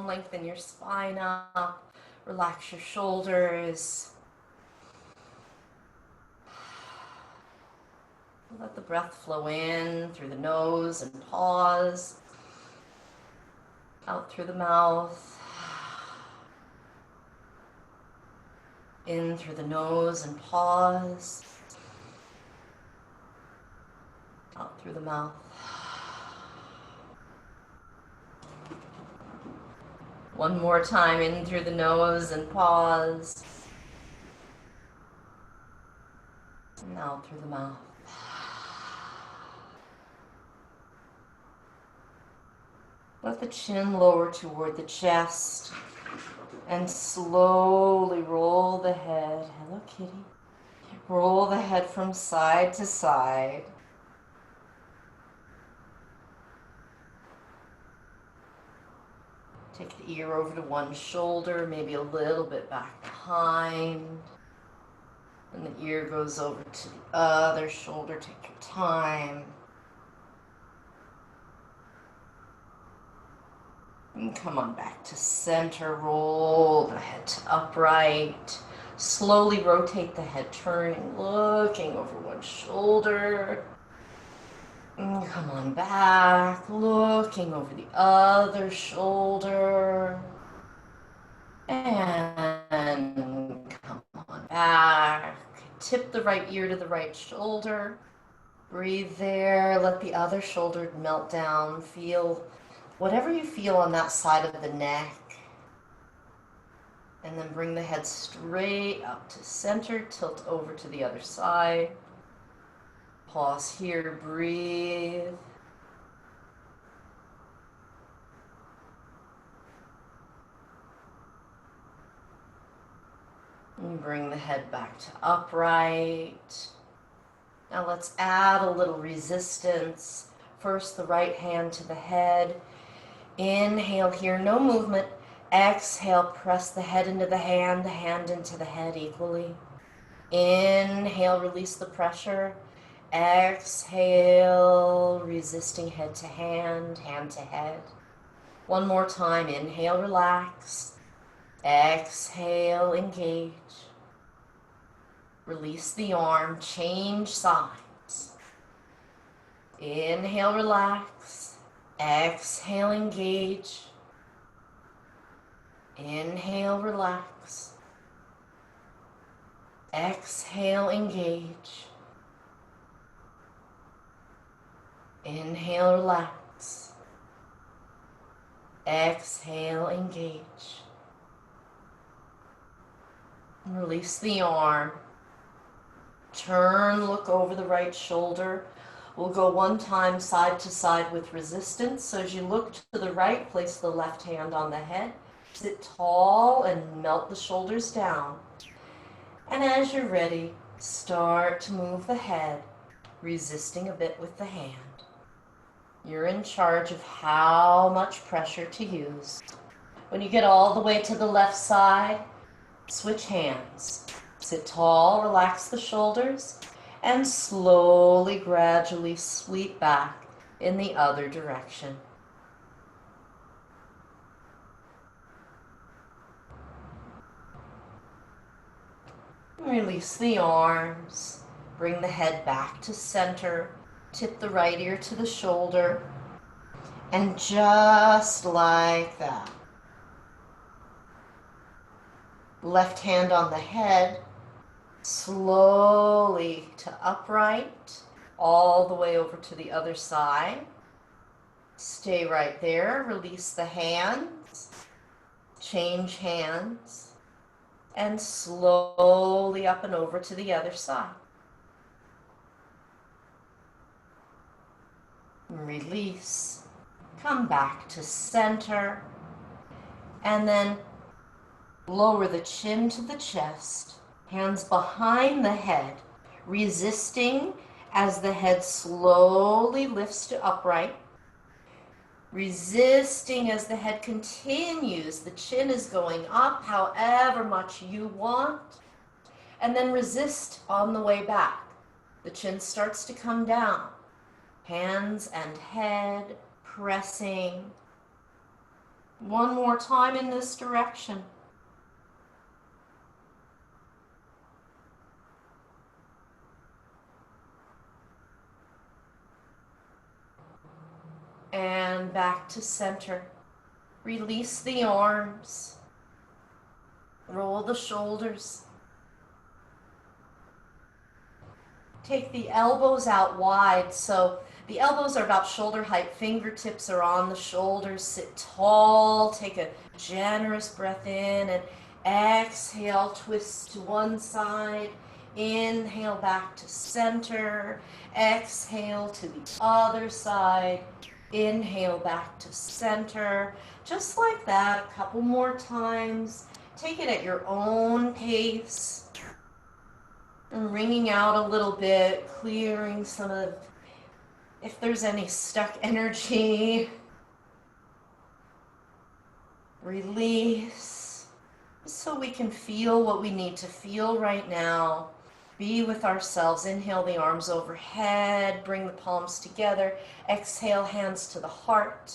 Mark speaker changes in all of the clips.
Speaker 1: lengthen your spine up, relax your shoulders. Let the breath flow in through the nose and pause, out through the mouth, in through the nose and pause, out through the mouth. One more time, in through the nose and pause, and out through the mouth. Let the chin lower toward the chest and slowly roll the head. Hello, kitty. Roll the head from side to side. Take the ear over to one shoulder, maybe a little bit back behind. And the ear goes over to the other shoulder. Take your time. And come on back to center. Roll the head to upright. Slowly rotate the head, turning, looking over one shoulder. And come on back, looking over the other shoulder. And come on back. Tip the right ear to the right shoulder. Breathe there. Let the other shoulder melt down. Feel whatever you feel on that side of the neck. And then bring the head straight up to center. Tilt over to the other side. Pause here. Breathe. And bring the head back to upright. Now let's add a little resistance. First, the right hand to the head. Inhale here, no movement. Exhale, press the head into the hand into the head equally. Inhale, release the pressure. Exhale, resisting head to hand to head. One more time. Inhale, relax. Exhale, engage. Release the arm, change sides. Inhale, relax. Exhale, engage. Inhale, relax. Exhale, engage. Inhale, relax. Exhale, engage. Release the arm. Turn, look over the right shoulder. We'll go one time side to side with resistance. So as you look to the right, place the left hand on the head. Sit tall and melt the shoulders down. And as you're ready, start to move the head, resisting a bit with the hand. You're in charge of how much pressure to use. When you get all the way to the left side, switch hands. Sit tall, relax the shoulders, and slowly, gradually sweep back in the other direction. Release the arms. Bring the head back to center. Tip the right ear to the shoulder. And just like that. Left hand on the head. Slowly to upright. All the way over to the other side. Stay right there. Release the hands. Change hands. And slowly up and over to the other side. Release. Come back to center. And then lower the chin to the chest. Hands behind the head. Resisting as the head slowly lifts to upright. Resisting as the head continues. The chin is going up however much you want. And then resist on the way back. The chin starts to come down. Hands and head pressing. One more time in this direction. And back to center. Release the arms. Roll the shoulders. Take the elbows out wide, so the elbows are about shoulder height, fingertips are on the shoulders, sit tall, take a generous breath in and exhale, twist to one side, inhale back to center, exhale to the other side, inhale back to center, just like that, a couple more times. Take it at your own pace. And wringing out a little bit, clearing some of, if there's any stuck energy. Release, so we can feel what we need to feel right now. Be with ourselves. Inhale the arms overhead, bring the palms together. Exhale, hands to the heart.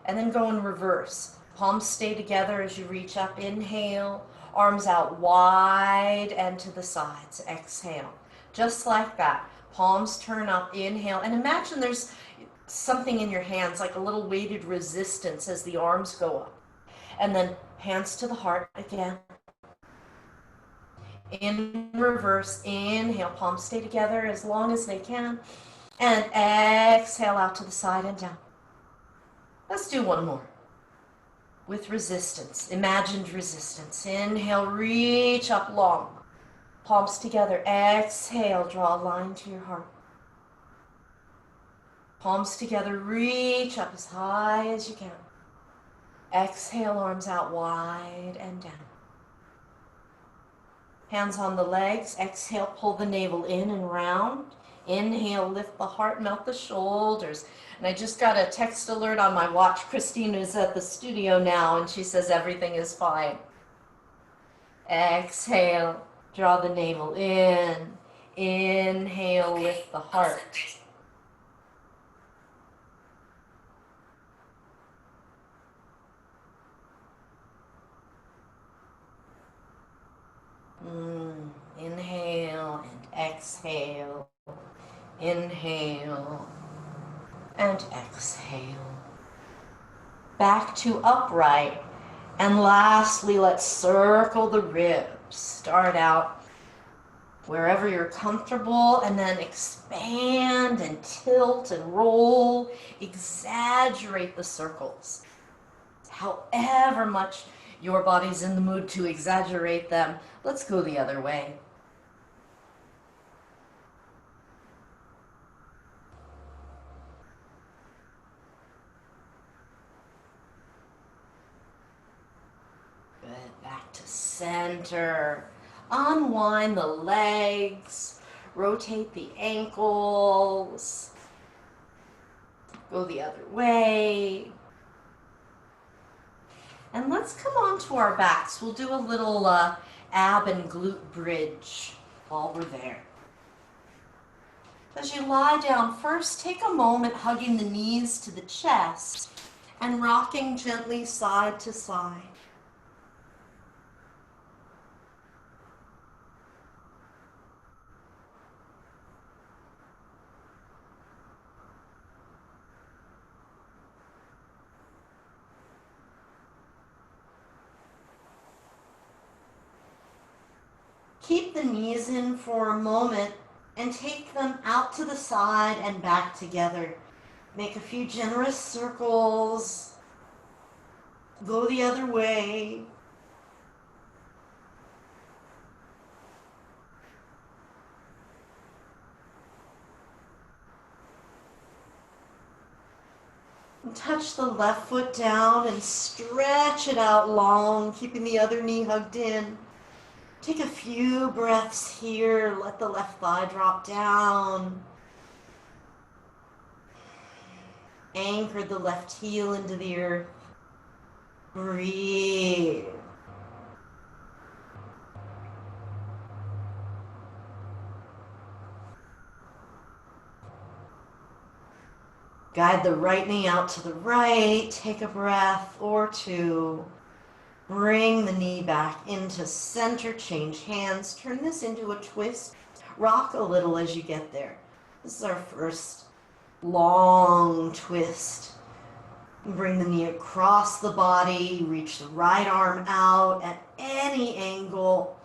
Speaker 1: And then go in reverse. Palms stay together as you reach up. Inhale. Arms out wide and to the sides. Exhale. Just like that. Palms turn up. Inhale. And imagine there's something in your hands, like a little weighted resistance as the arms go up. And then hands to the heart again. In reverse. Inhale. Palms stay together as long as they can. And exhale out to the side and down. Let's do one more. With resistance, imagined resistance. Inhale, reach up long. Palms together. Exhale, draw a line to your heart. Palms together, reach up as high as you can. Exhale, arms out wide and down. Hands on the legs. Exhale, pull the navel in and round. Inhale, lift the heart, melt the shoulders. And I just got a text alert on my watch. Christine is at the studio now, and she says everything is fine. Exhale, draw the navel in. Inhale, lift the heart. Inhale and exhale. Inhale and exhale. Back to upright. And lastly, let's circle the ribs. Start out wherever you're comfortable and then expand and tilt and roll. Exaggerate the circles. However much your body's in the mood to exaggerate them. Let's go the other way. Good. Back to center. Unwind the legs. Rotate the ankles. Go the other way. And let's come onto our backs. We'll do a little ab and glute bridge while we're there. As you lie down, first take a moment hugging the knees to the chest and rocking gently side to side. Keep the knees in for a moment and take them out to the side and back together. Make a few generous circles. Go the other way. And touch the left foot down and stretch it out long, keeping the other knee hugged in. Take a few breaths here. Let the left thigh drop down. Anchor the left heel into the earth. Breathe. Guide the right knee out to the right. Take a breath or two. Bring the knee back into center. Change hands. Turn this into a twist. Rock a little as you get there. This is our first long twist. Bring the knee across the body. Reach the right arm out at any angle.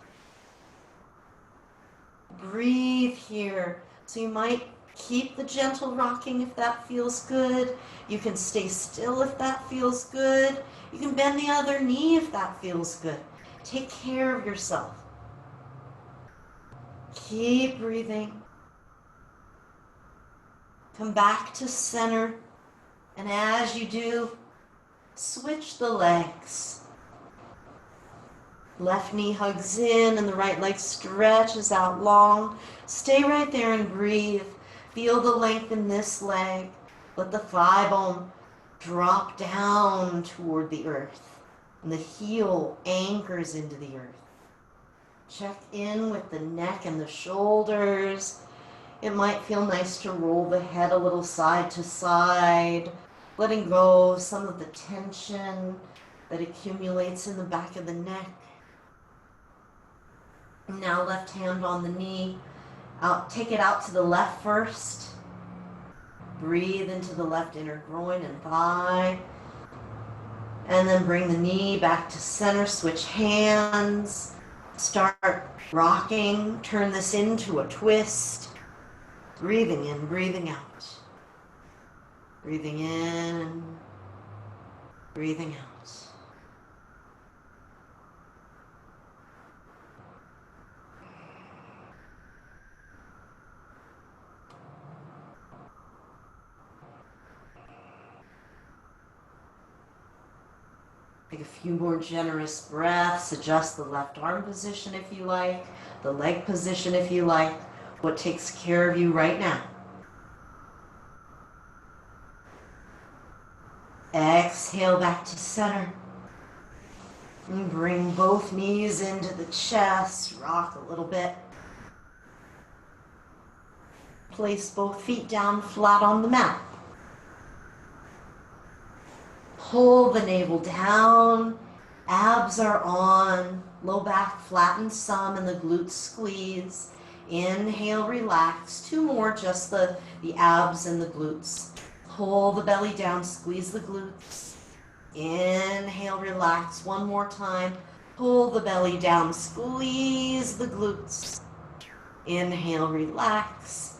Speaker 1: Breathe here. So you might keep the gentle rocking if that feels good. You can stay still if that feels good. You can bend the other knee if that feels good. Take care of yourself. Keep breathing. Come back to center. And as you do, switch the legs. Left knee hugs in and the right leg stretches out long. Stay right there and breathe. Feel the length in this leg. Let the thigh bone drop down toward the earth. And the heel anchors into the earth. Check in with the neck and the shoulders. It might feel nice to roll the head a little side to side, letting go of some of the tension that accumulates in the back of the neck. Now left hand on the knee. Take it out to the left first. Breathe into the left inner groin and thigh. And then bring the knee back to center. Switch hands. Start rocking. Turn this into a twist. Breathing in, breathing out. Breathing in, breathing out. Take a few more generous breaths. Adjust the left arm position if you like, the leg position if you like, what takes care of you right now. Exhale back to center. And bring both knees into the chest. Rock a little bit. Place both feet down flat on the mat. Pull the navel down. Abs are on. Low back flattens some and the glutes squeeze. Inhale, relax. Two more, just the abs and the glutes. Pull the belly down, squeeze the glutes. Inhale, relax. One more time. Pull the belly down, squeeze the glutes. Inhale, relax.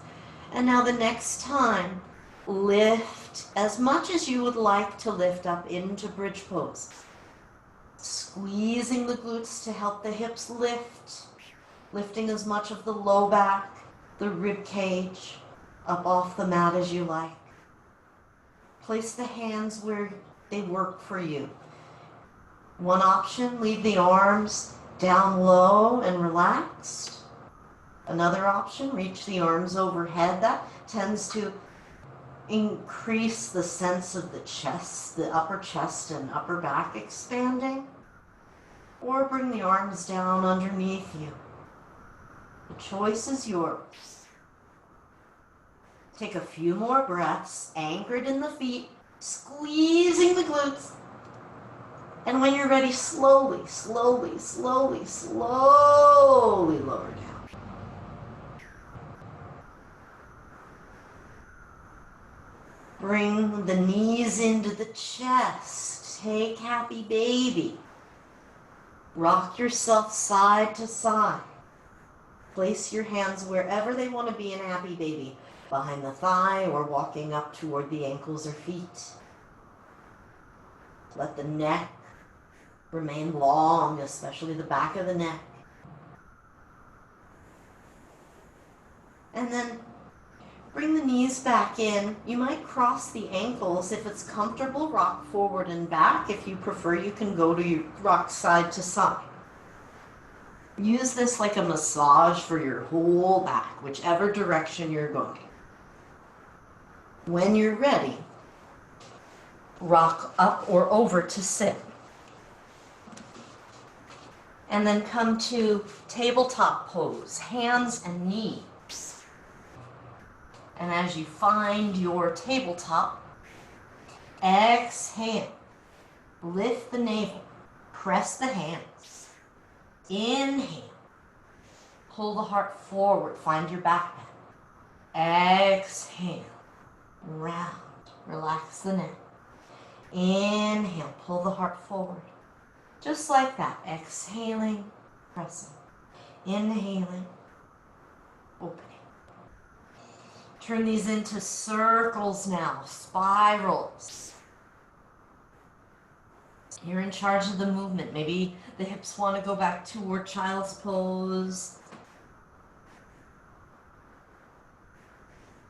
Speaker 1: And now the next time, lift as much as you would like to lift up into bridge pose. Squeezing the glutes to help the hips lift. Lifting as much of the low back, the rib cage, up off the mat as you like. Place the hands where they work for you. One option, leave the arms down low and relaxed. Another option, reach the arms overhead. That tends to increase the sense of the chest, the upper chest and upper back expanding. Or bring the arms down underneath you. The choice is yours. Take a few more breaths, anchored in the feet, squeezing the glutes. And when you're ready, slowly, slowly, slowly, slowly lower down. Bring the knees into the chest. Take happy baby. Rock yourself side to side. Place your hands wherever they want to be in happy baby, behind the thigh or walking up toward the ankles or feet. Let the neck remain long, especially the back of the neck. And then bring the knees back in. You might cross the ankles. If it's comfortable, rock forward and back. If you prefer, you can go to your rock side to side. Use this like a massage for your whole back, whichever direction you're going. When you're ready, rock up or over to sit. And then come to tabletop pose, hands and knees. And as you find your tabletop, exhale. Lift the navel. Press the hands. Inhale. Pull the heart forward. Find your back bend. Exhale. Round. Relax the neck. Inhale. Pull the heart forward. Just like that. Exhaling. Pressing. Inhaling. Opening. Turn these into circles now. Spirals. You're in charge of the movement. Maybe the hips want to go back toward child's pose.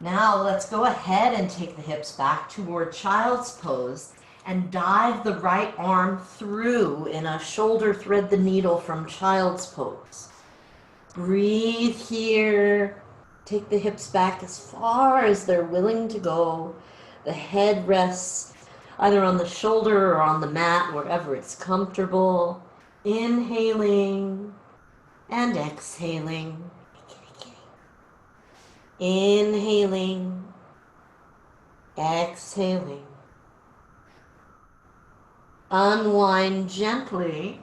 Speaker 1: Now let's go ahead and take the hips back toward child's pose and dive the right arm through in a shoulder thread the needle from child's pose. Breathe here. Take the hips back as far as they're willing to go. The head rests either on the shoulder or on the mat, wherever it's comfortable. Inhaling and exhaling. Inhaling, exhaling. Unwind gently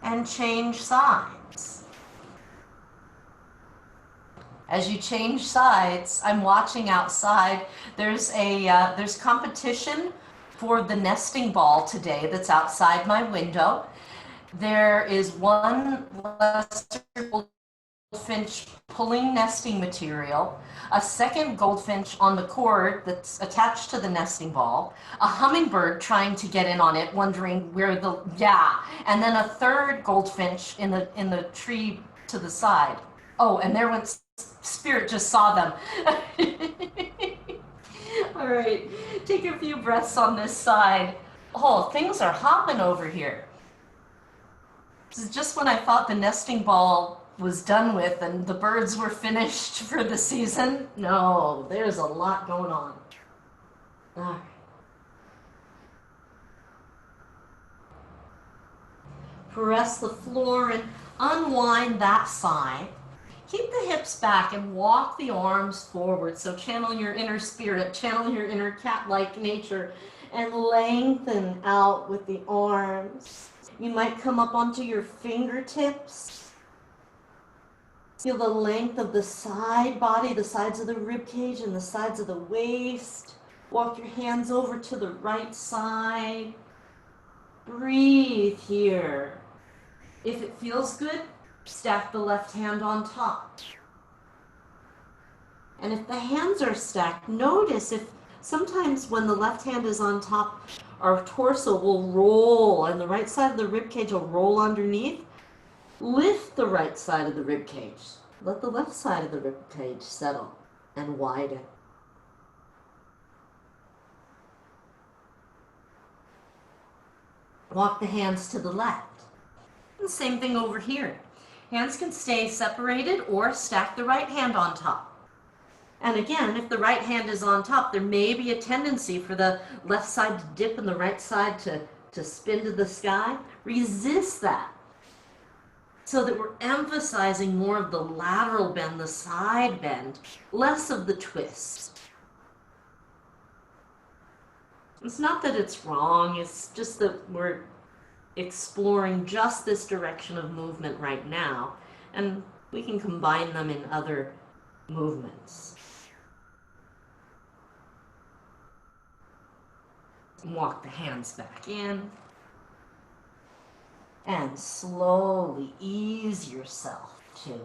Speaker 1: and change sides. As you change sides, I'm watching outside. There's competition for the nesting ball today that's outside my window. There is one Western goldfinch pulling nesting material, a second goldfinch on the cord that's attached to the nesting ball, a hummingbird trying to get in on it, wondering where and then a third goldfinch in the tree to the side. Oh, and there went Spirit, just saw them. All right, take a few breaths on this side. Oh, things are hopping over here. This is just when I thought the nesting ball was done with and the birds were finished for the season. No, there's a lot going on. All right. Press the floor and unwind that side. Keep the hips back and walk the arms forward. So channel your inner spirit, channel your inner cat-like nature, and lengthen out with the arms. You might come up onto your fingertips. Feel the length of the side body, the sides of the rib cage and the sides of the waist. Walk your hands over to the right side. Breathe here. If it feels good, stack the left hand on top. And if the hands are stacked, notice if sometimes when the left hand is on top, our torso will roll and the right side of the rib cage will roll underneath. Lift the right side of the rib cage. Let the left side of the rib cage settle and widen. Walk the hands to the left. And same thing over here. Hands can stay separated or stack the right hand on top. And again, if the right hand is on top, there may be a tendency for the left side to dip and the right side to spin to the sky. Resist that so that we're emphasizing more of the lateral bend, the side bend, less of the twist. It's not that it's wrong, it's just that we're exploring just this direction of movement right now, and we can combine them in other movements. Walk the hands back in, and slowly ease yourself to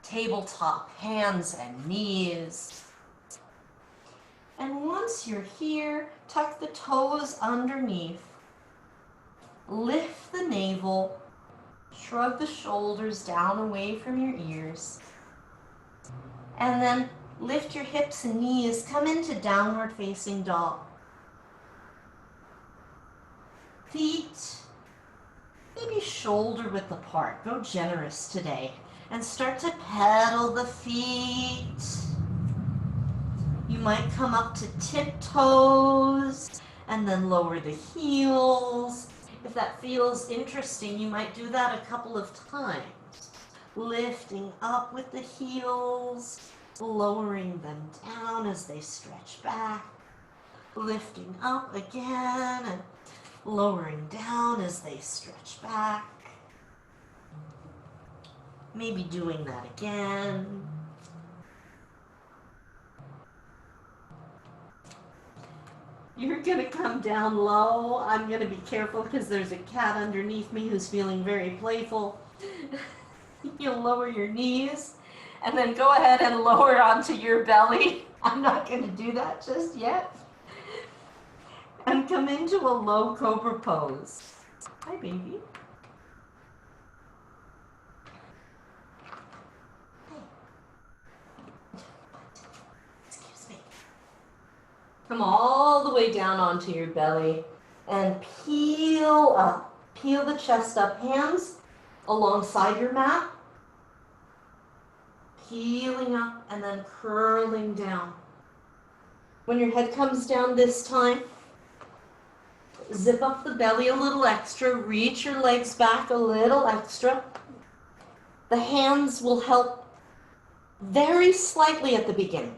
Speaker 1: tabletop, hands and knees. And once you're here, tuck the toes underneath. Lift the navel, shrug the shoulders down away from your ears, and then lift your hips and knees, come into downward facing dog. Feet, maybe shoulder width apart. Go generous today and start to pedal the feet. You might come up to tiptoes and then lower the heels. If that feels interesting, you might do that a couple of times. Lifting up with the heels, lowering them down as they stretch back, lifting up again and lowering down as they stretch back. Maybe doing that again. You're going to come down low. I'm going to be careful because there's a cat underneath me who's feeling very playful. You'll lower your knees and then go ahead and lower onto your belly. I'm not going to do that just yet. And come into a low cobra pose. Hi, baby. Excuse me. Come all the way down onto your belly and peel up. Peel the chest up. Hands alongside your mat. Peeling up and then curling down. When your head comes down this time, zip up the belly a little extra. Reach your legs back a little extra. The hands will help very slightly at the beginning.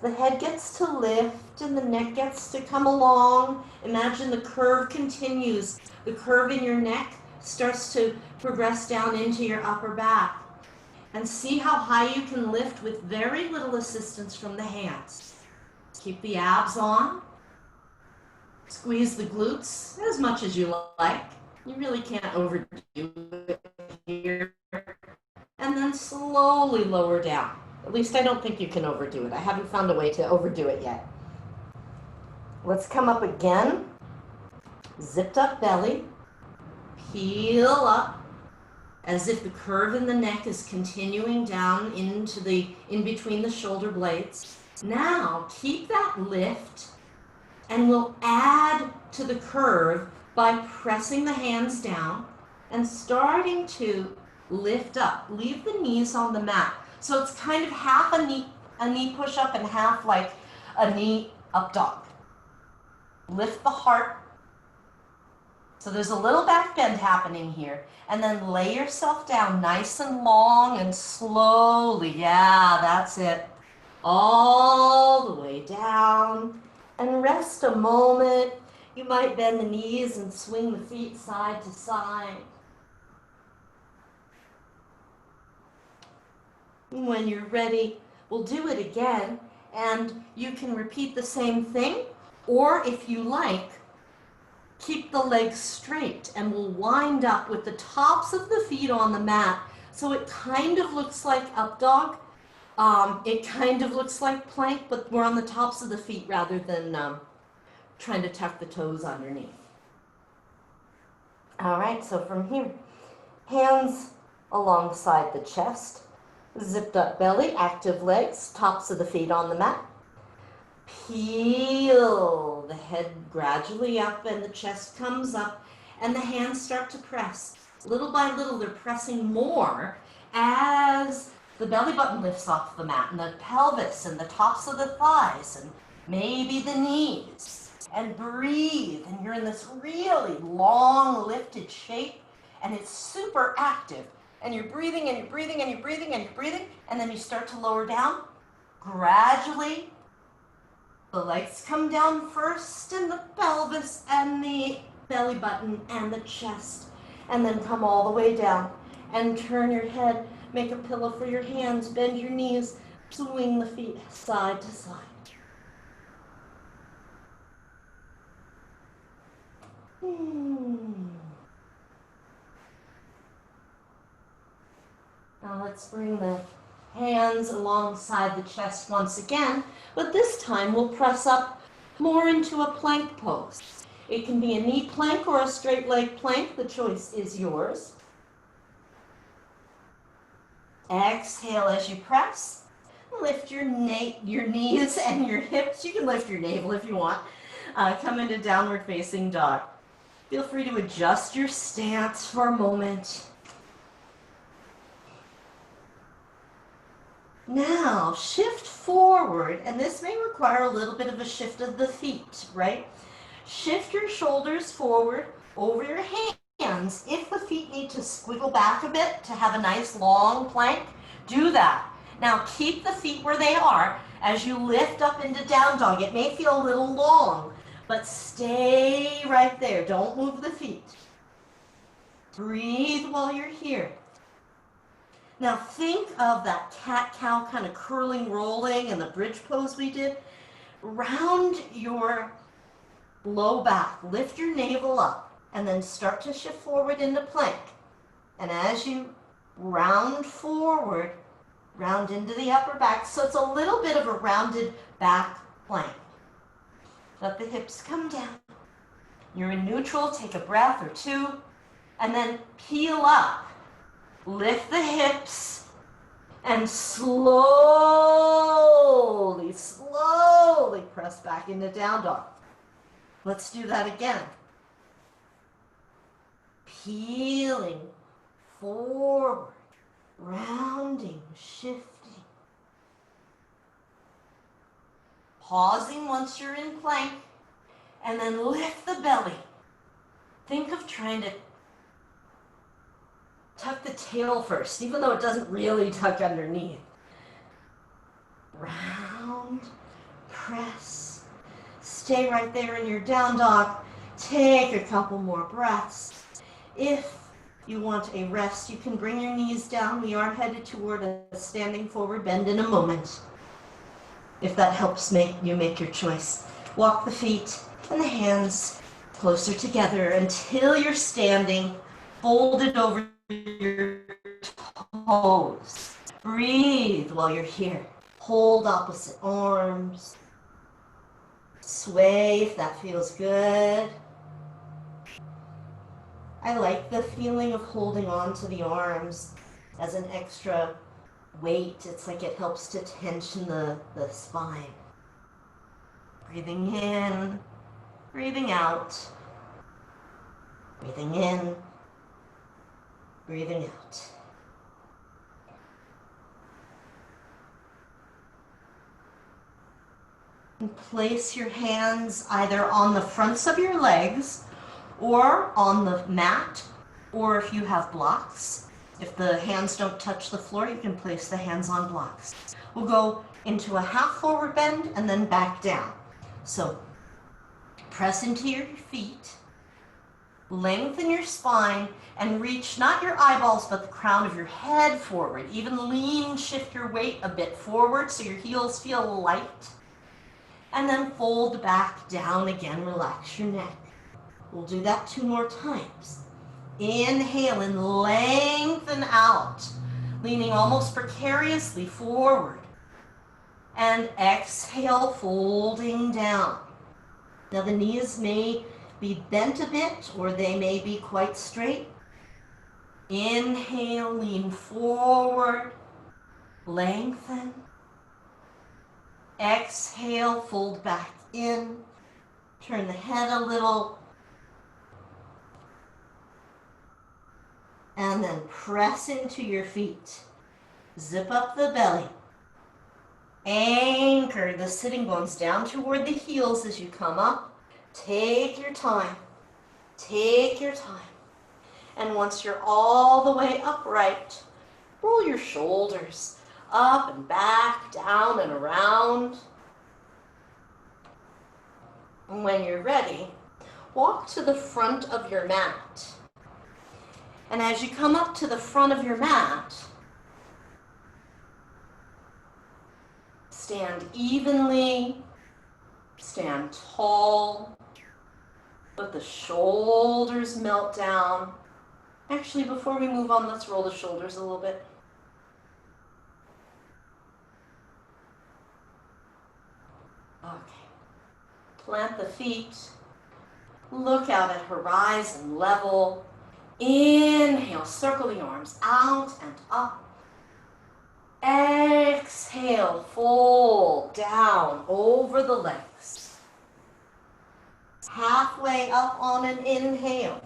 Speaker 1: The head gets to lift and the neck gets to come along. Imagine the curve continues. The curve in your neck starts to progress down into your upper back. And see how high you can lift with very little assistance from the hands. Keep the abs on. Squeeze the glutes as much as you like. You really can't overdo it here. And then slowly lower down. At least I don't think you can overdo it. I haven't found a way to overdo it yet. Let's come up again. Zipped up belly. Peel up as if the curve in the neck is continuing down into in between the shoulder blades. Now keep that lift and we'll add to the curve by pressing the hands down and starting to lift up. Leave the knees on the mat. So it's kind of half a knee push-up and half like a knee up dog. Lift the heart. So there's a little back bend happening here. And then lay yourself down nice and long and slowly. Yeah, that's it. All the way down. And rest a moment. You might bend the knees and swing the feet side to side. When you're ready, we'll do it again, and you can repeat the same thing, or if you like, keep the legs straight, and we'll wind up with the tops of the feet on the mat, so it kind of looks like up dog. It kind of looks like plank, but we're on the tops of the feet rather than trying to tuck the toes underneath. All right, so from here, hands alongside the chest. Zipped up belly, active legs, tops of the feet on the mat. Peel the head gradually up and the chest comes up and the hands start to press. Little by little, they're pressing more as the belly button lifts off the mat and the pelvis and the tops of the thighs and maybe the knees. And breathe, and you're in this really long lifted shape and it's super active. And you're breathing, and you're breathing, and you're breathing, and you're breathing, and then you start to lower down. Gradually, the legs come down first, and the pelvis, and the belly button, and the chest, and then come all the way down. And turn your head, make a pillow for your hands, bend your knees, swing the feet side to side. Now let's bring the hands alongside the chest once again, but this time we'll press up more into a plank pose. It can be a knee plank or a straight leg plank. The choice is yours. Exhale as you press. Lift your knees and your hips. You can lift your navel if you want. Come into downward facing dog. Feel free to adjust your stance for a moment. Now, shift forward, and this may require a little bit of a shift of the feet, right? Shift your shoulders forward over your hands. If the feet need to squiggle back a bit to have a nice long plank, Do that. Now keep the feet where they are as you lift up into down dog. It may feel a little long, but stay right there. Don't move the feet. Breathe while you're here. Now think of that cat-cow kind of curling, rolling, and the bridge pose we did. Round your low back. Lift your navel up, and then start to shift forward into plank. And as you round forward, round into the upper back, so it's a little bit of a rounded back plank. Let the hips come down. You're in neutral, take a breath or two, and then peel up. Lift the hips, and slowly, slowly press back into down dog. Let's do that again. Peeling forward, rounding, shifting. Pausing once you're in plank, and then lift the belly. Think of trying to tuck the tail first, even though it doesn't really tuck underneath. Round, press, stay right there in your down dog. Take a couple more breaths. If you want a rest, you can bring your knees down. We are headed toward a standing forward bend in a moment. If that helps you make your choice. Walk the feet and the hands closer together until you're standing, folded over your toes. Breathe while you're here. Hold opposite arms. Sway if that feels good. I like the feeling of holding on to the arms as an extra weight. It's like it helps to tension the spine. Breathing in, breathing out. Breathing in, breathing out. And place your hands either on the fronts of your legs or on the mat, or if you have blocks. If the hands don't touch the floor, you can place the hands on blocks. We'll go into a half forward bend and then back down. So press into your feet, lengthen your spine, and reach not your eyeballs but the crown of your head forward. Even shift your weight a bit forward so your heels feel light. And then fold back down again, relax your neck. We'll do that 2 more times. Inhale and lengthen out, leaning almost precariously forward. And exhale, folding down. Now the knees may be bent a bit or they may be quite straight. Inhale, lean forward, lengthen. Exhale, fold back in. Turn the head a little. And then press into your feet. Zip up the belly. Anchor the sitting bones down toward the heels as you come up. Take your time. Take your time. And once you're all the way upright, roll your shoulders up and back, down and around. And when you're ready, walk to the front of your mat. And as you come up to the front of your mat, stand evenly, stand tall, let the shoulders melt down. Actually, before we move on, let's roll the shoulders a little bit. Okay. Plant the feet. Look out at horizon level. Inhale, circle the arms out and up. Exhale, fold down over the legs. Halfway up on an inhale.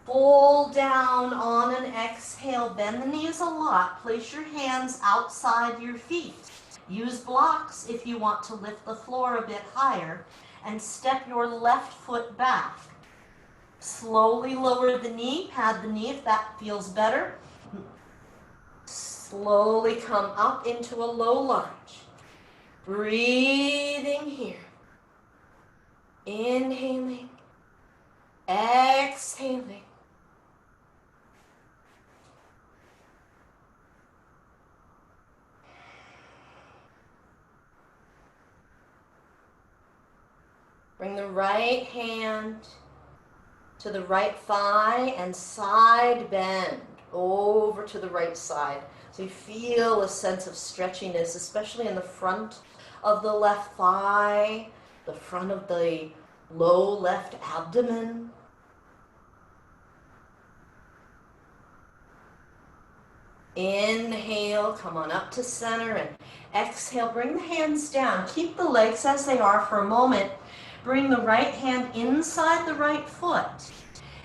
Speaker 1: Fold down on an exhale. Bend the knees a lot. Place your hands outside your feet. Use blocks if you want to lift the floor a bit higher. And step your left foot back. Slowly lower the knee. Pad the knee if that feels better. Slowly come up into a low lunge. Breathing here. Inhaling. Exhaling. Bring the right hand to the right thigh and side bend over to the right side. So you feel a sense of stretchiness, especially in the front of the left thigh, the front of the low left abdomen. Inhale, come on up to center, and exhale, bring the hands down. Keep the legs as they are for a moment. Bring the right hand inside the right foot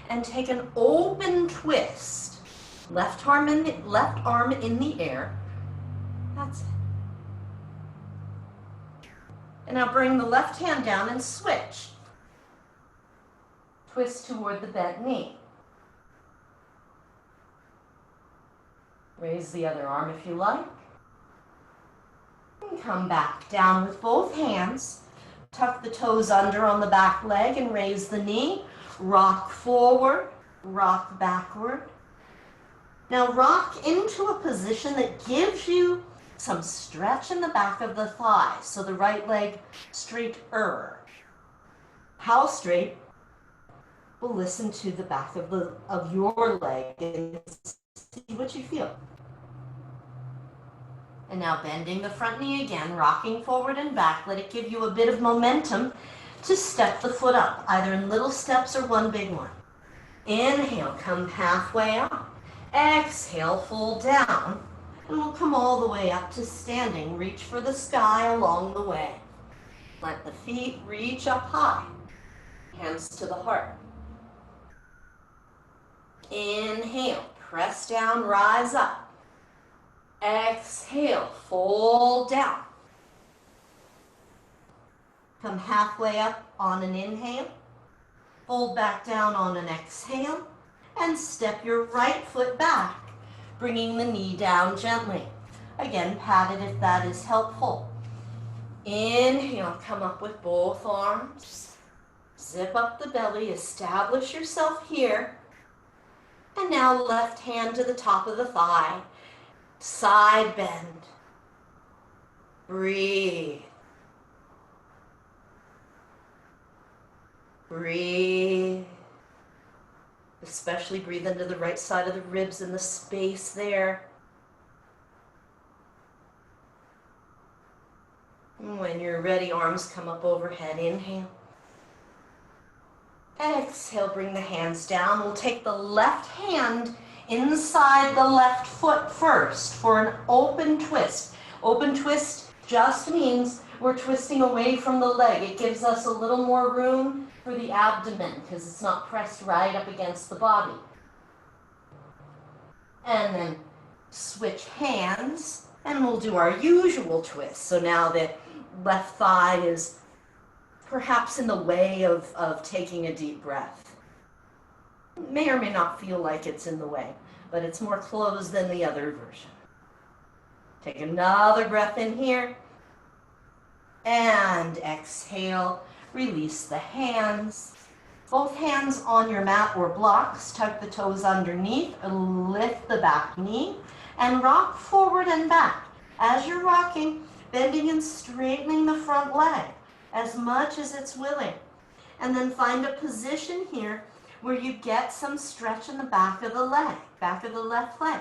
Speaker 1: and take an open twist. Left arm in the air. That's it. And now bring the left hand down and switch. Twist toward the bent knee. Raise the other arm if you like. And come back down with both hands. Tuck the toes under on the back leg and raise the knee. Rock forward, rock backward. Now rock into a position that gives you some stretch in the back of the thigh. So the right leg straighter. How straight? We'll listen to the back of your leg and see what you feel. And now bending the front knee again, rocking forward and back. Let it give you a bit of momentum to step the foot up, either in little steps or one big one. Inhale, come halfway up. Exhale, fold down. And we'll come all the way up to standing. Reach for the sky along the way. Let the feet reach up high. Hands to the heart. Inhale, press down, rise up. Exhale, fold down. Come halfway up on an inhale. Fold back down on an exhale. And step your right foot back, bringing the knee down gently. Again, pat it if that is helpful. Inhale, come up with both arms. Zip up the belly, establish yourself here. And now left hand to the top of the thigh. Side bend. Breathe. Breathe. Especially breathe into the right side of the ribs and the space there. When you're ready, arms come up overhead. Inhale. Exhale, bring the hands down. We'll take the left hand inside the left foot first for an open twist. Open twist just means we're twisting away from the leg. It gives us a little more room for the abdomen because it's not pressed right up against the body. And then switch hands and we'll do our usual twist. So now the left thigh is perhaps in the way of taking a deep breath. May or may not feel like it's in the way, but it's more closed than the other version. Take another breath in here. And exhale, release the hands. Both hands on your mat or blocks. Tuck the toes underneath, lift the back knee, and rock forward and back. As you're rocking, bending and straightening the front leg as much as it's willing. And then find a position here where you get some stretch in the back of the leg, back of the left leg.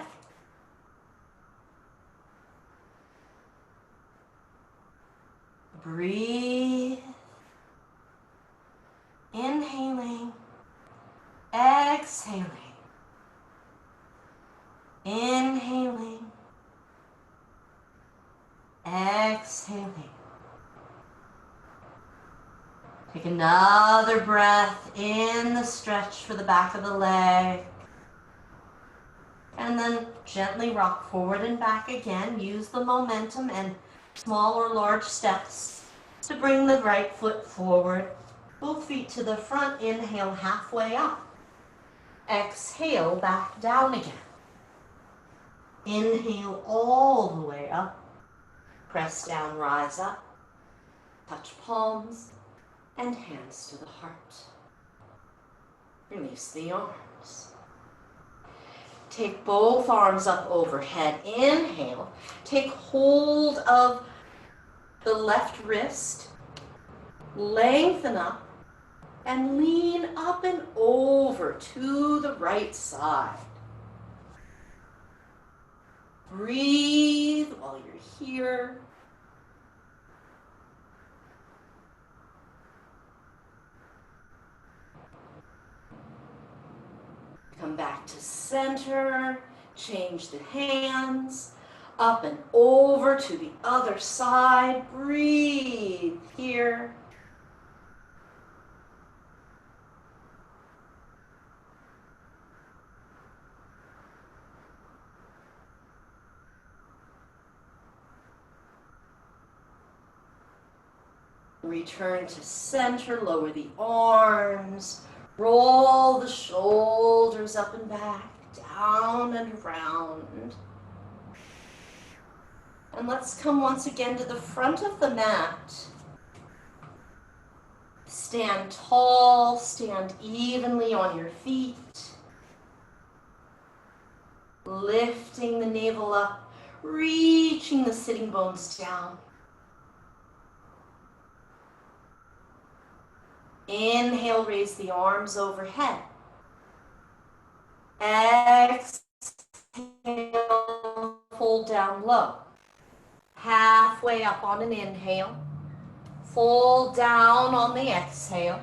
Speaker 1: Breathe. Inhaling. Exhaling. Inhaling. Exhaling. Take another breath in the stretch for the back of the leg. And then gently rock forward and back again. Use the momentum and small or large steps to bring the right foot forward. Both feet to the front. Inhale halfway up. Exhale back down again. Inhale all the way up. Press down, rise up. Touch palms and hands to the heart. Release the arms. Take both arms up overhead. Inhale. Take hold of the left wrist. Lengthen up and lean up and over to the right side. Breathe while you're here. Come back to center. Change the hands. Up and over to the other side. Breathe here. Return to center, lower the arms, roll the shoulders up and back, down and around. And let's come once again to the front of the mat. Stand tall, stand evenly on your feet. Lifting the navel up, reaching the sitting bones down. Inhale, raise the arms overhead. Exhale, fold down low. Halfway up on an inhale. Fold down on the exhale.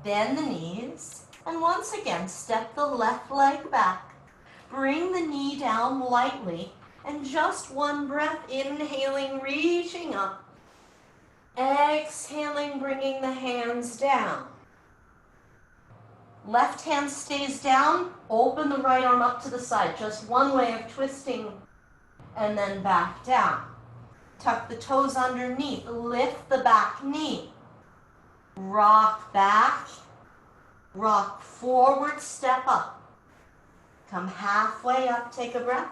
Speaker 1: Bend the knees. And once again, step the left leg back. Bring the knee down lightly. And just one breath, inhaling, reaching up. Exhaling, bringing the hands down. Left hand stays down. Open the right arm up to the side. Just one way of twisting and then back down. Tuck the toes underneath. Lift the back knee. Rock back. Rock forward, step up. Come halfway up, take a breath.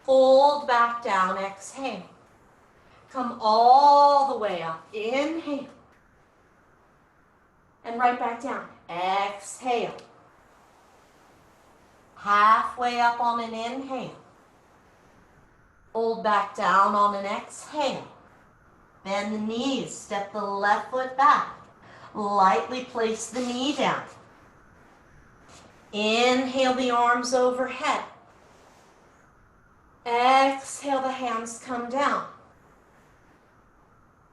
Speaker 1: Fold back down, exhale. Come all the way up. Inhale. And right back down. Exhale. Halfway up on an inhale. Fold back down on an exhale. Bend the knees. Step the left foot back. Lightly place the knee down. Inhale the arms overhead. Exhale, the hands come down.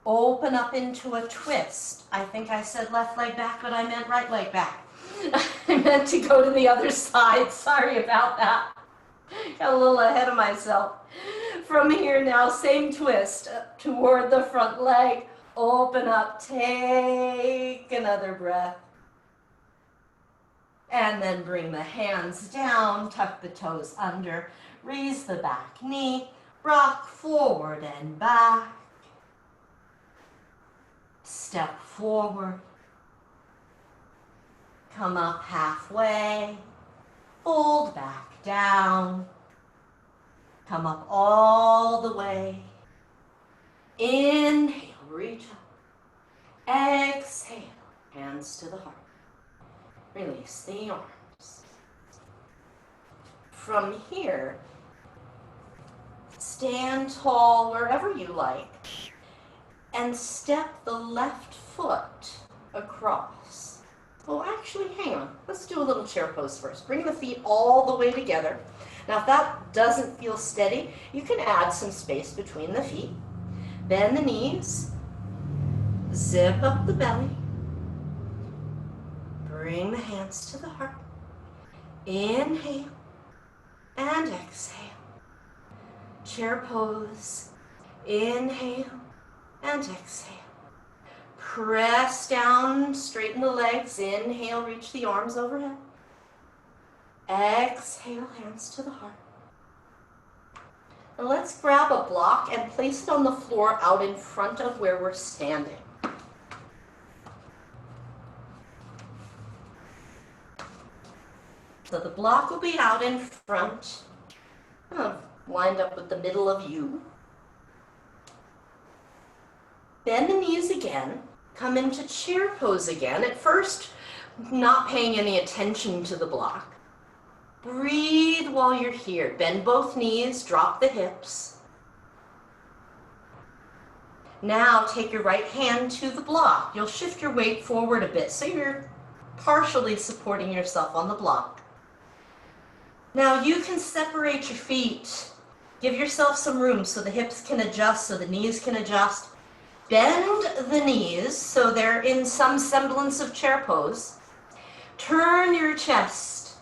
Speaker 1: Open up into a twist. I think I said left leg back, but I meant right leg back. I meant to go to the other side. Sorry about that. Got a little ahead of myself. From here now, same twist toward the front leg. Open up, take another breath. And then bring the hands down, tuck the toes under, raise the back knee, rock forward and back. Step forward, come up halfway, fold back down, come up all the way. Inhale, reach up. Exhale, hands to the heart. Release the arms. From here, stand tall wherever you like. And step the left foot across. Oh, actually, hang on. Let's do a little chair pose first. Bring the feet all the way together. Now, if that doesn't feel steady, you can add some space between the feet. Bend the knees. Zip up the belly. Bring the hands to the heart. Inhale and exhale. Chair pose. Inhale and exhale. Press down, straighten the legs. Inhale, reach the arms overhead. Exhale, hands to the heart. And let's grab a block and place it on the floor out in front of where we're standing. So the block will be out in front. Lined up with the middle of you. Bend the knees again. Come into chair pose again. At first, not paying any attention to the block. Breathe while you're here. Bend both knees, drop the hips. Now take your right hand to the block. You'll shift your weight forward a bit so you're partially supporting yourself on the block. Now you can separate your feet. Give yourself some room so the hips can adjust, so the knees can adjust. Bend the knees so they're in some semblance of chair pose. Turn your chest.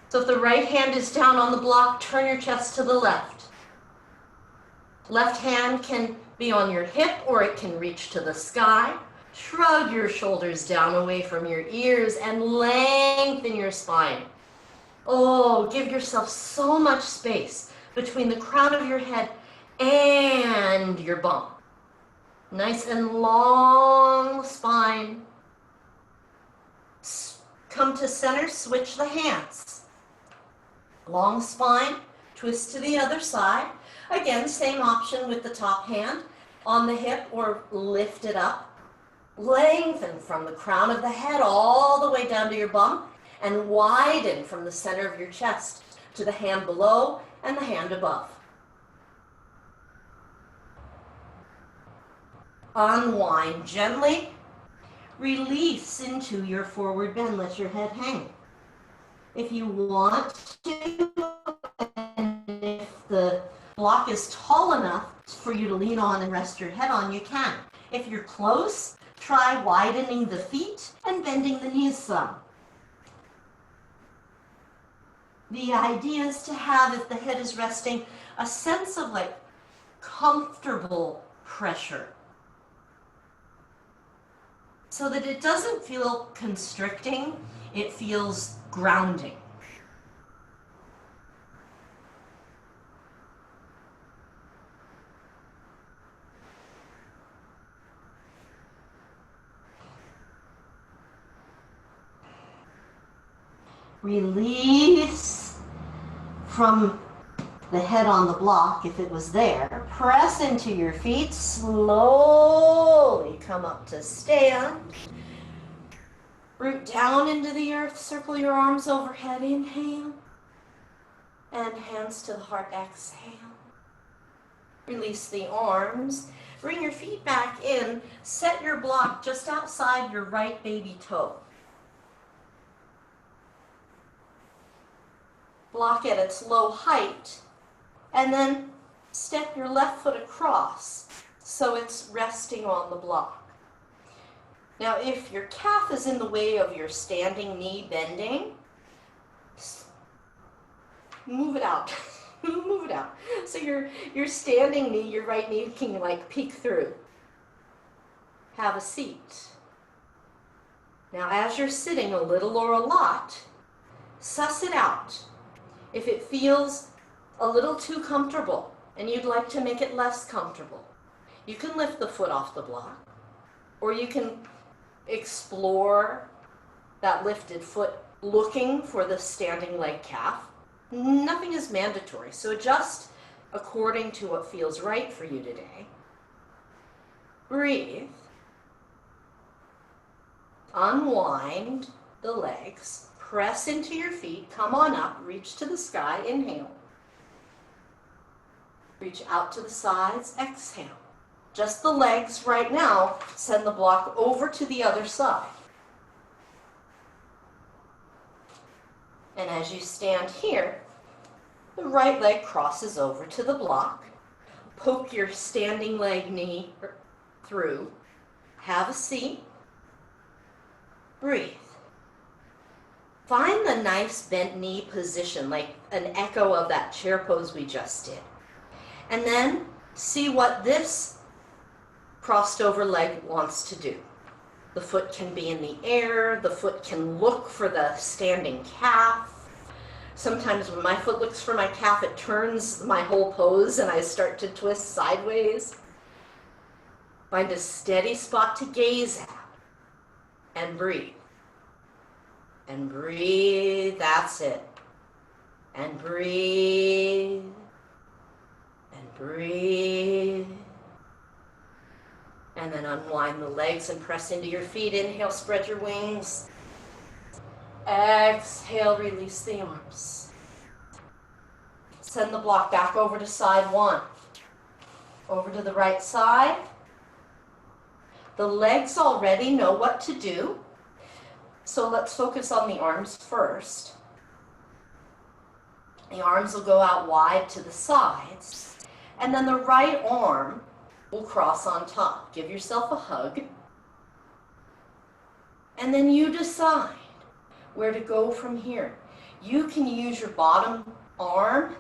Speaker 1: So if the right hand is down on the block, turn your chest to the left. Left hand can be on your hip or it can reach to the sky. Shrug your shoulders down away from your ears and lengthen your spine. Oh, give yourself so much space between the crown of your head and your bum. Nice and long spine. Come to center, switch the hands. Long spine, twist to the other side. Again, same option with the top hand on the hip or lift it up. Lengthen from the crown of the head all the way down to your bum and widen from the center of your chest to the hand below and the hand above. Unwind gently. Release into your forward bend. Let your head hang. If you want to, and if the block is tall enough for you to lean on and rest your head on, you can. If you're close, try widening the feet and bending the knees some. The idea is to have, if the head is resting, a sense of like comfortable pressure, so that it doesn't feel constricting, it feels grounding. Release from the head on the block if it was there. Press into your feet. Slowly come up to stand. Root down into the earth. Circle your arms overhead. Inhale. And hands to the heart. Exhale. Release the arms. Bring your feet back in. Set your block just outside your right baby toe. Block at its low height, and then step your left foot across so it's resting on the block. Now, if your calf is in the way of your standing knee bending, move it out. Move it out. So your standing knee, your right knee can like peek through. Have a seat. Now, as you're sitting a little or a lot, suss it out. If it feels a little too comfortable and you'd like to make it less comfortable, you can lift the foot off the block, or you can explore that lifted foot looking for the standing leg calf. Nothing is mandatory, so adjust according to what feels right for you today. Breathe. Unwind the legs. Press into your feet, come on up, reach to the sky, inhale. Reach out to the sides, exhale. Just the legs right now, send the block over to the other side. And as you stand here, the right leg crosses over to the block. Poke your standing leg knee through. Have a seat. Breathe. Find the nice bent knee position, like an echo of that chair pose we just did. And then see what this crossed over leg wants to do. The foot can be in the air, the foot can look for the standing calf. Sometimes when my foot looks for my calf, it turns my whole pose and I start to twist sideways. Find a steady spot to gaze at and breathe. And breathe, that's it. And breathe. And breathe. And then unwind the legs and press into your feet. Inhale, spread your wings. Exhale, release the arms. Send the block back over to side one. Over to the right side. The legs already know what to do. So let's focus on the arms first. The arms will go out wide to the sides. And then the right arm will cross on top. Give yourself a hug. And then you decide where to go from here. You can use your bottom arm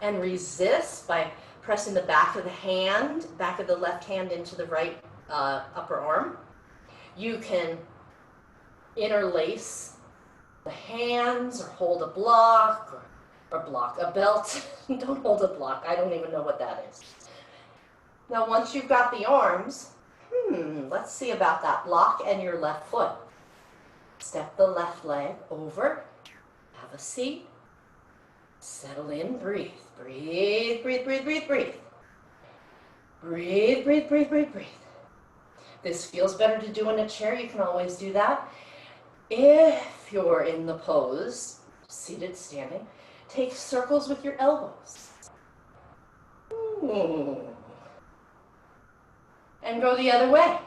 Speaker 1: and resist by pressing the back of the hand, back of the left hand into the right upper arm. You can interlace the hands or hold a block or block a belt. Don't hold a block. I don't even know what that is. Now once you've got the arms, let's see about that block and your left foot. Step the left leg over, have a seat, settle in, breathe. Breathe, breathe, breathe, breathe, breathe. Breathe, breathe, breathe, breathe, breathe. This feels better to do in a chair, you can always do that. If you're in the pose, seated, standing, take circles with your elbows. And go the other way.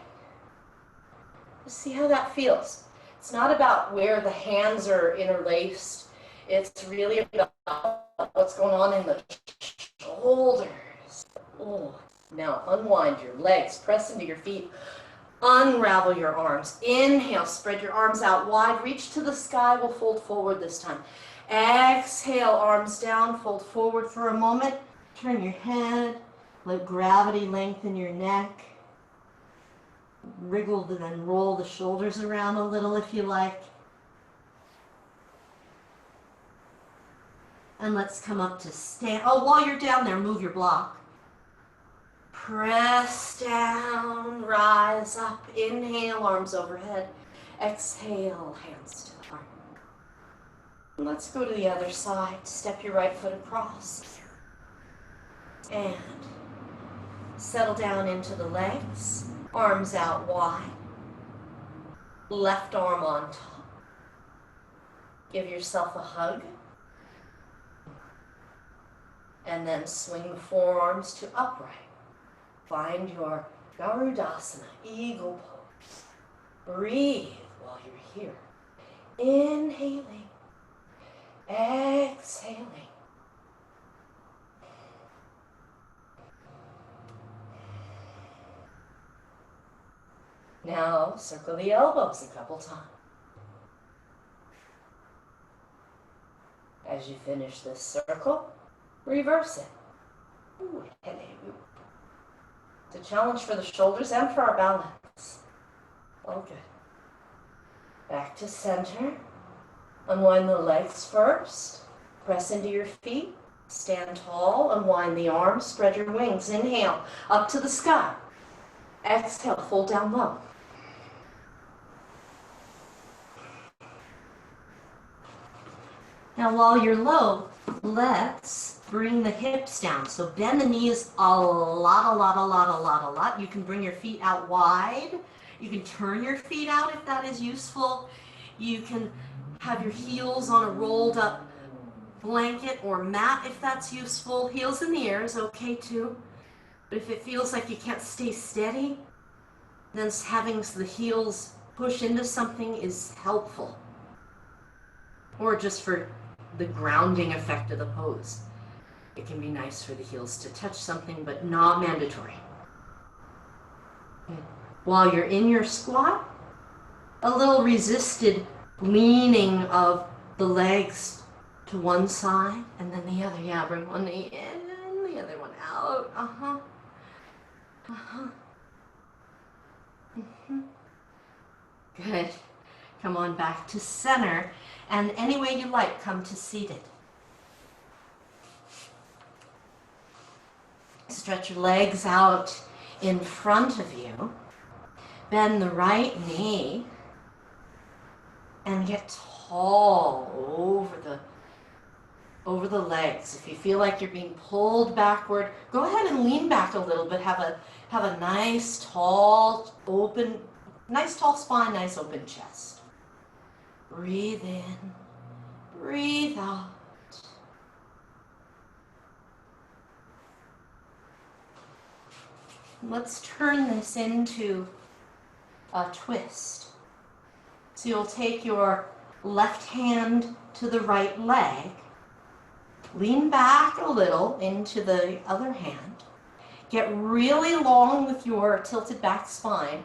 Speaker 1: Just see how that feels. It's not about where the hands are interlaced. It's really about what's going on in the shoulders. Now unwind your legs, press into your feet, unravel your arms. Inhale, spread your arms out wide, reach to the sky, we'll fold forward this time. Exhale, arms down, fold forward for a moment, turn your head, let gravity lengthen your neck. Wriggle and then roll the shoulders around a little if you like. And let's come up to stand. Oh, while you're down there, move your block. Press down, rise up. Inhale, arms overhead. Exhale, hands to the heart. And let's go to the other side. Step your right foot across. And settle down into the legs. Arms out wide. Left arm on top. Give yourself a hug. And then swing the forearms to upright. Find your Garudasana, eagle pose. Breathe while you're here. Inhaling. Exhaling. Now, circle the elbows a couple times. As you finish this circle, reverse it. It's a challenge for the shoulders and for our balance. All good. Back to center. Unwind the legs first. Press into your feet. Stand tall. Unwind the arms. Spread your wings. Inhale, up to the sky. Exhale, fold down low. Now while you're low, let's bring the hips down. So bend the knees a lot. You can bring your feet out wide. You can turn your feet out if that is useful. You can have your heels on a rolled up blanket or mat if that's useful. Heels in the air is okay too. But if it feels like you can't stay steady, then having the heels push into something is helpful. Or just for the grounding effect of the pose. It can be nice for the heels to touch something, but not mandatory. While you're in your squat, a little resisted leaning of the legs to one side and then the other. Yeah, bring one knee in and the other one out. Good. Come on back to center. And any way you like, come to seated. Stretch your legs out in front of you. Bend the right knee. And get tall over the over the legs. If you feel like you're being pulled backward, go ahead and lean back a little bit. Have a nice tall spine, nice open chest. Breathe in, breathe out. Let's turn this into a twist. So you'll take your left hand to the right leg, lean back a little into the other hand, get really long with your tilted back spine,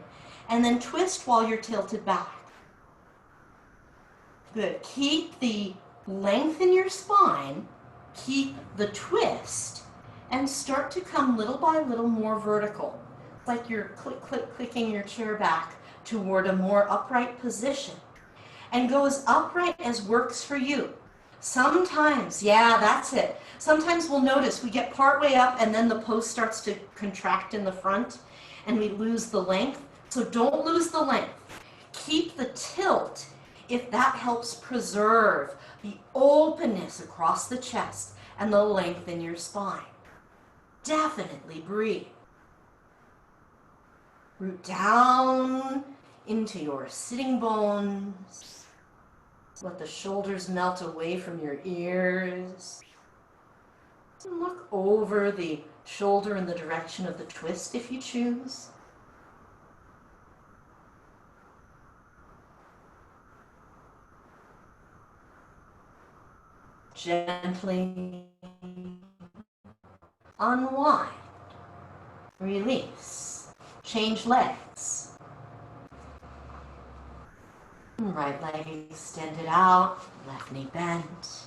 Speaker 1: and then twist while you're tilted back. Good. Keep the length in your spine, keep the twist, and start to come little by little more vertical. It's like you're clicking your chair back toward a more upright position. And go as upright as works for you. Sometimes, yeah, that's it. Sometimes we'll notice we get partway up and then the post starts to contract in the front and we lose the length. So don't lose the length. Keep the tilt if that helps preserve the openness across the chest and the length in your spine. Definitely breathe. Root down into your sitting bones. Let the shoulders melt away from your ears. And look over the shoulder in the direction of the twist if you choose. Gently unwind, release, change legs. Right leg extended out, left knee bent.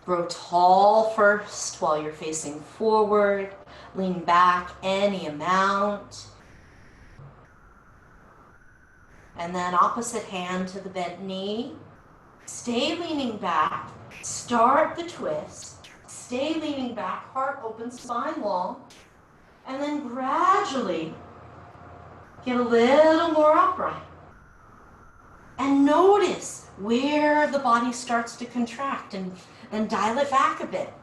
Speaker 1: Grow tall first while you're facing forward. Lean back any amount. And then opposite hand to the bent knee. Stay leaning back. Start the twist. Stay leaning back, heart open, spine long. And then gradually get a little more upright. And notice where the body starts to contract and then dial it back a bit.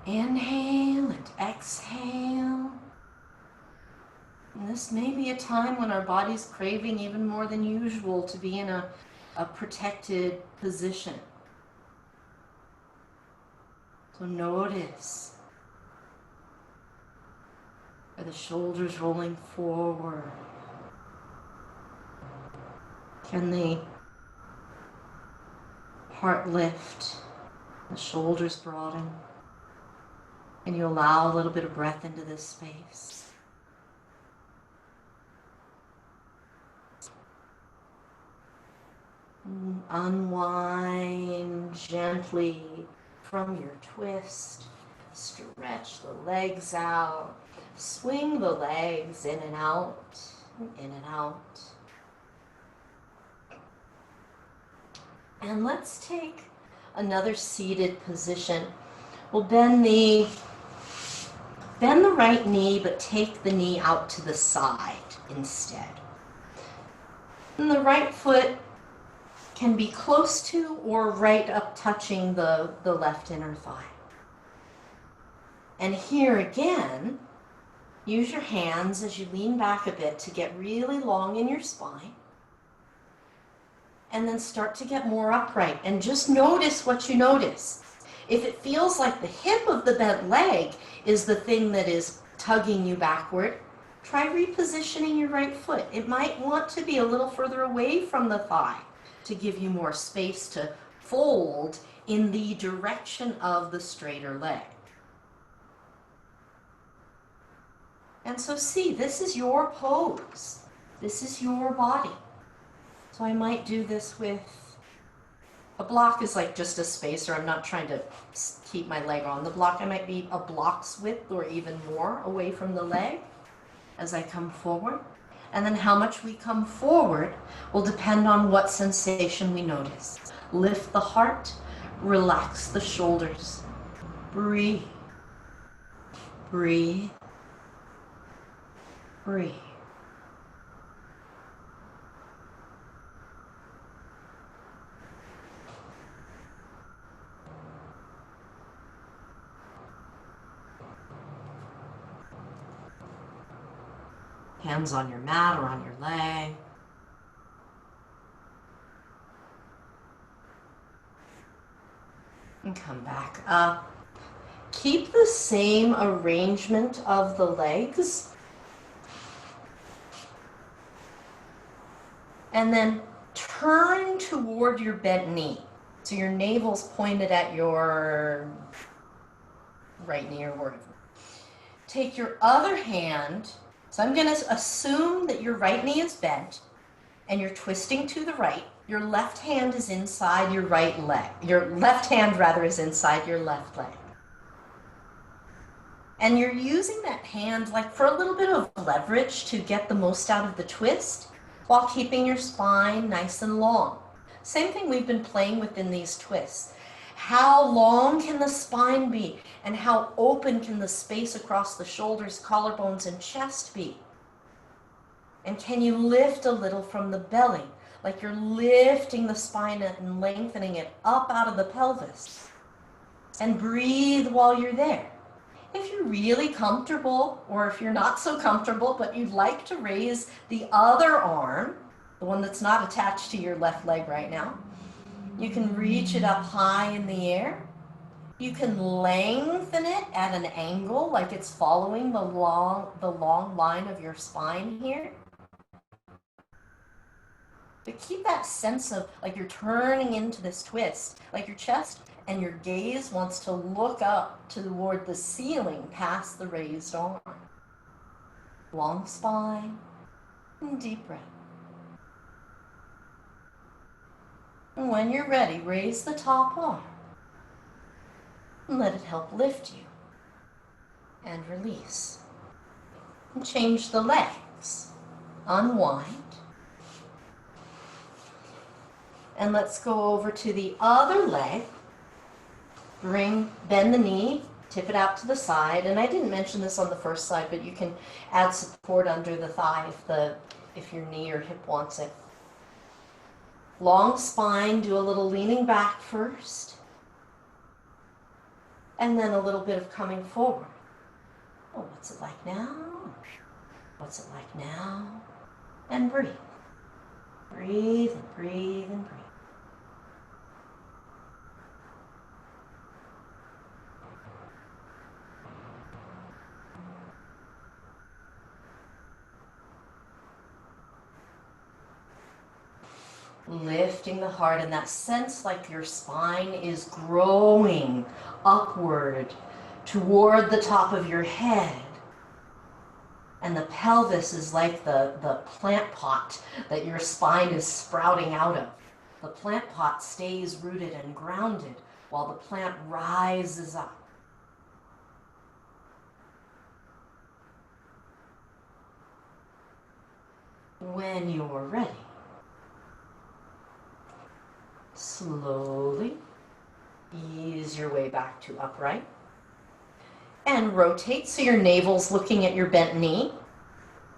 Speaker 1: Inhale and exhale. And this may be a time when our body's craving even more than usual to be in a protected position. So notice. Are the shoulders rolling forward? Can the heart lift? The shoulders broaden? Can you allow a little bit of breath into this space? Unwind gently from your twist. Stretch the legs out. Swing the legs in and out, in and out. And let's take another seated position. We'll bend the right knee, but take the knee out to the side instead. And the right foot can be close to or right up touching the left inner thigh. And here again, use your hands as you lean back a bit to get really long in your spine. And then start to get more upright. And just notice what you notice. If it feels like the hip of the bent leg is the thing that is tugging you backward, try repositioning your right foot. It might want to be a little further away from the thigh to give you more space to fold in the direction of the straighter leg. And so see, this is your pose. This is your body. So I might do this with, a block is like just a spacer. I'm not trying to keep my leg on the block. I might be a block's width or even more away from the leg as I come forward. And then how much we come forward will depend on what sensation we notice. Lift the heart, relax the shoulders. Breathe. Breathe. Breathe. Hands on your mat or on your leg. And come back up. Keep the same arrangement of the legs. And then turn toward your bent knee. So your navel's pointed at your right knee or whatever. Take your other hand. So I'm going to assume that your right knee is bent and you're twisting to the right. Your left hand is inside your right leg. Your left hand, rather, is inside your left leg. And you're using that hand like for a little bit of leverage to get the most out of the twist while keeping your spine nice and long. Same thing we've been playing with in these twists. How long can the spine be? And how open can the space across the shoulders, collarbones, and chest be? And can you lift a little from the belly? Like you're lifting the spine and lengthening it up out of the pelvis. And breathe while you're there. If you're really comfortable, or if you're not so comfortable, but you'd like to raise the other arm, the one that's not attached to your left leg right now, you can reach it up high in the air. You can lengthen it at an angle, like it's following the long line of your spine here. But keep that sense of like you're turning into this twist, like your chest and your gaze wants to look up toward the ceiling past the raised arm. Long spine and deep breath. And when you're ready, raise the top arm and let it help lift you. And release. And change the legs. Unwind. And let's go over to the other leg. Bend the knee, tip it out to the side. And I didn't mention this on the first side, but you can add support under the thigh if your knee or hip wants it. Long spine, do a little leaning back first. And then a little bit of coming forward. Oh, what's it like now? What's it like now? And breathe. Breathe and breathe and breathe. Lifting the heart in that sense like your spine is growing upward toward the top of your head. And the pelvis is like the plant pot that your spine is sprouting out of. The plant pot stays rooted and grounded while the plant rises up. When you are ready, slowly ease your way back to upright and rotate so your navel's looking at your bent knee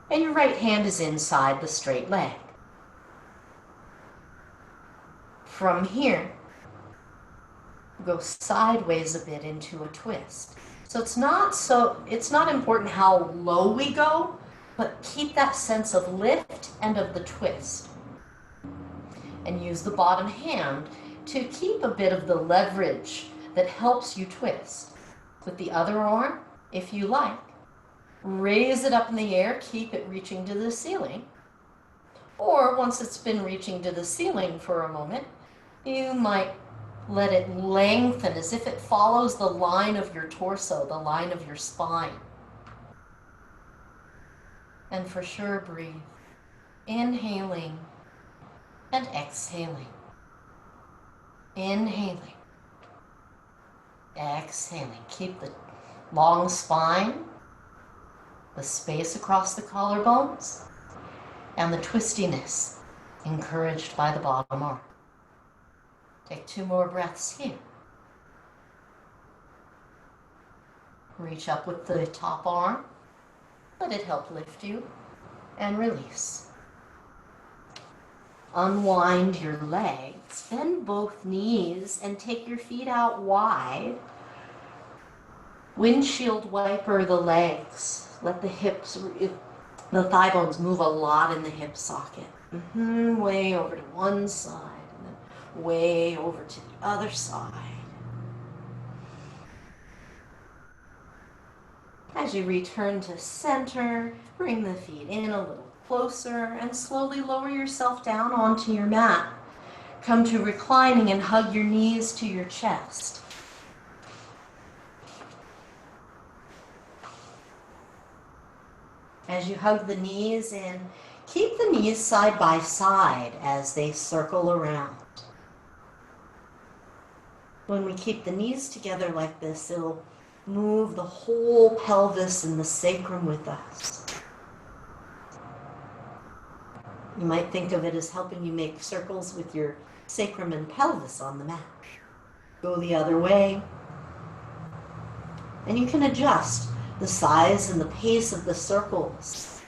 Speaker 1: and your right hand is inside the straight leg. From here, go sideways a bit into a twist. So it's not important how low we go, but keep that sense of lift and of the twist. And use the bottom hand to keep a bit of the leverage that helps you twist. With the other arm, if you like, raise it up in the air, keep it reaching to the ceiling. Or once it's been reaching to the ceiling for a moment, you might let it lengthen as if it follows the line of your torso, the line of your spine. And for sure, breathe. Inhaling and exhaling. Inhaling. Exhaling. Keep the long spine, the space across the collarbones, and the twistiness encouraged by the bottom arm. Take 2 more breaths here. Reach up with the top arm. Let it help lift you. And release. Unwind your legs, bend both knees, and take your feet out wide. Windshield wiper the legs. Let the hips The thigh bones move a lot in the hip socket. Way over to one side and then way over to the other side. As you return to center, bring the feet in a little closer and slowly lower yourself down onto your mat. Come to reclining and hug your knees to your chest. As you hug the knees in, keep the knees side by side as they circle around. When we keep the knees together like this, it'll move the whole pelvis and the sacrum with us. You might think of it as helping you make circles with your sacrum and pelvis on the mat. Go the other way. And you can adjust the size and the pace of the circles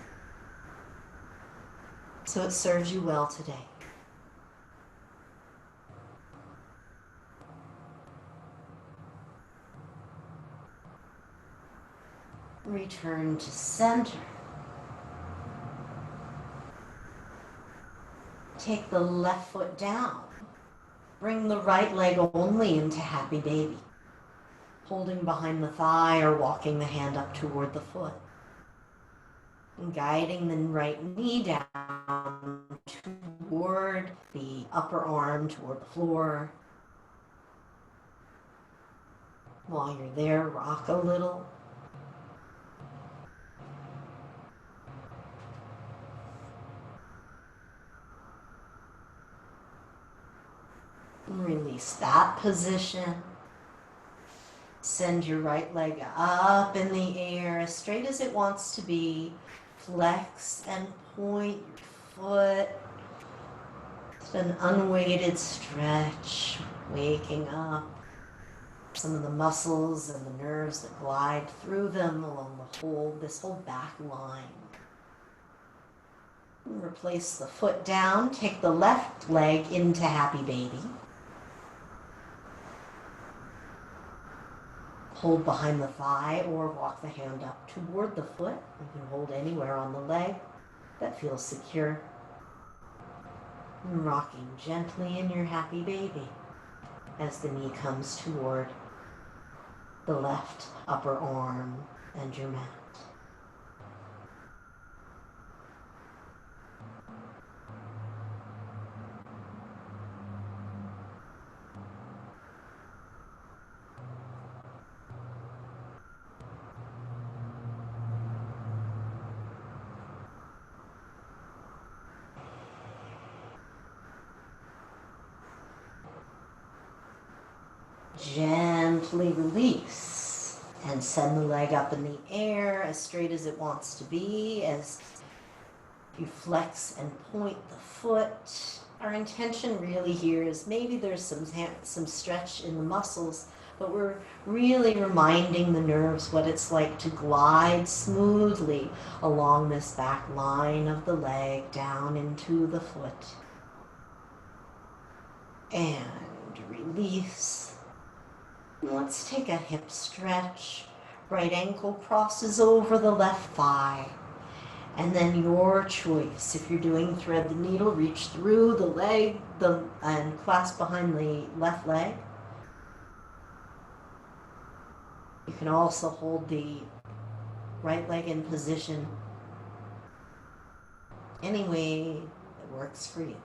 Speaker 1: so it serves you well today. Return to center. Take the left foot down. Bring the right leg only into happy baby, holding behind the thigh or walking the hand up toward the foot. And guiding the right knee down toward the upper arm, toward the floor. While you're there, rock a little. Release that position. Send your right leg up in the air as straight as it wants to be. Flex and point your foot. It's an unweighted stretch, waking up some of the muscles and the nerves that glide through them along this whole back line. Replace the foot down. Take the left leg into happy baby. Hold behind the thigh or walk the hand up toward the foot. You can hold anywhere on the leg that feels secure. And rocking gently in your happy baby as the knee comes toward the left upper arm and your mat. Gently release and send the leg up in the air as straight as it wants to be as you flex and point the foot. Our intention really here is maybe there's some stretch in the muscles, but we're really reminding the nerves what it's like to glide smoothly along this back line of the leg down into the foot. And release. Let's take a hip stretch. Right ankle crosses over the left thigh. And then your choice. If you're doing thread the needle, reach through the leg and clasp behind the left leg. You can also hold the right leg in position any way that works for you.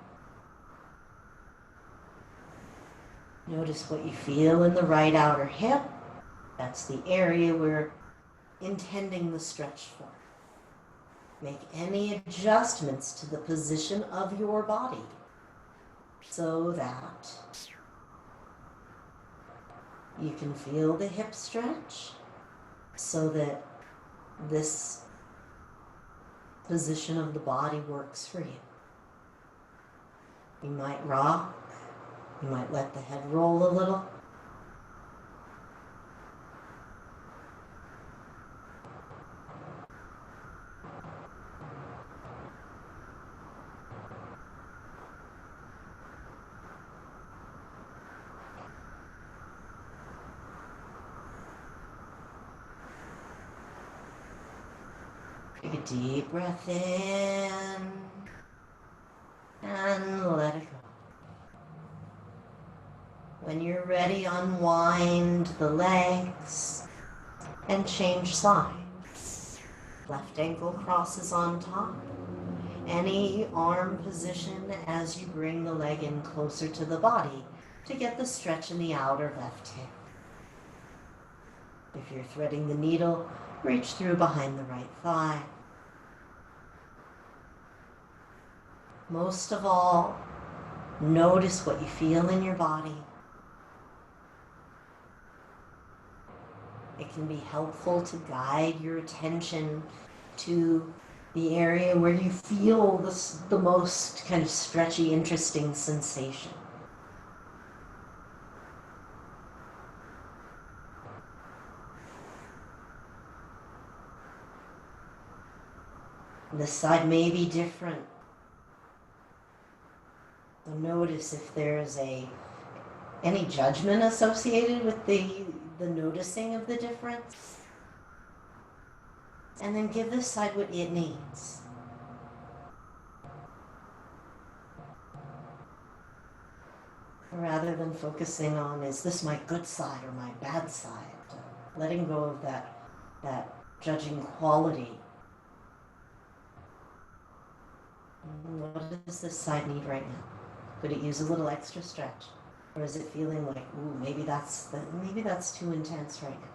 Speaker 1: Notice what you feel in the right outer hip. That's the area we're intending the stretch for. Make any adjustments to the position of your body so that you can feel the hip stretch, so that this position of the body works for you. You might rock. You might let the head roll a little. Take a deep breath in and let it go. When you're ready, unwind the legs and change sides. Left ankle crosses on top. Any arm position as you bring the leg in closer to the body to get the stretch in the outer left hip. If you're threading the needle, reach through behind the right thigh. Most of all, notice what you feel in your body. It can be helpful to guide your attention to the area where you feel the most kind of stretchy, interesting sensation. This side may be different. So notice if there's any judgment associated with the noticing of the difference. And then give this side what it needs. Rather than focusing on, is this my good side or my bad side? Letting go of that judging quality. What does this side need right now? Could it use a little extra stretch? Or is it feeling like, ooh, maybe that's too intense right now?